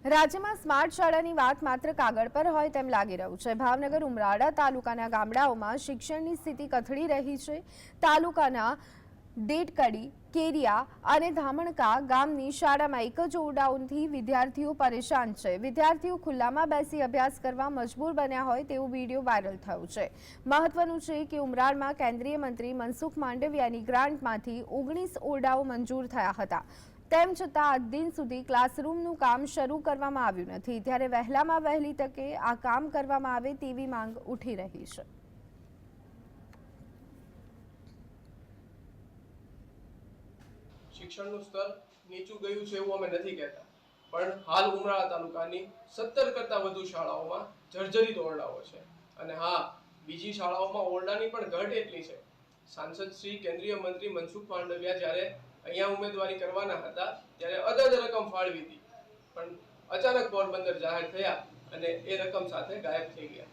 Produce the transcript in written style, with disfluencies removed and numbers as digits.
રાજ્યમાં સ્માર્ટ શાળાની વાત માત્ર કાગળ પર હોય તેમ લાગી રહ્યું છે। ભાવનગર ઉમરાળા તાલુકાના ગામડાઓમાં શિક્ષણની સ્થિતિ કથળી રહી છે। તાલુકાના દેટકડી, કેરિયા અને ધામણકા ગામની શાળામાં એક જ ઓરડાઓથી વિદ્યાર્થીઓ પરેશાન છે। વિદ્યાર્થીઓ ખુલ્લામાં બેસી અભ્યાસ કરવા મજબૂર બન્યા હોય તેવો વિડીયો વાયરલ થયો છે। મહત્વનું છે કે ઉમરાળમાં કેન્દ્રીય મંત્રી મનસુખ માંડવિયાની ગ્રાન્ટમાંથી 19 ઓરડાઓ મંજૂર થયા હતા। તેમ છતાં આજ દિન સુધી ક્લાસરૂમનું કામ શરૂ કરવામાં આવ્યું નથી, ત્યારે વહેલામાં વહેલી તકે આ કામ કરવામાં આવે તેવી માંગ ઉઠી રહી છે। શિક્ષણનું સ્તર નીચું ગયું છે એવું અમે નથી કહેતા, પણ હાલ ઉમરાળા તાલુકાની 17 કરતાં વધુ શાળાઓમાં જર્જરિત ઓરડાઓ છે। અને હા, બીજી શાળાઓમાં ઓરડાની પણ ઘટ એટલી છે। સાંસદ શ્રી કેન્દ્રીય મંત્રી મનસુખ માંડવિયા જ્યારે અહીંયા ઉમેદવારી કરવાના હતા ત્યારે અદદ રકમ ફાળવી હતી, પણ અચાનક પોરબંદર જાહેર થયા અને એ રકમ સાથે ગાયબ થઈ ગયા।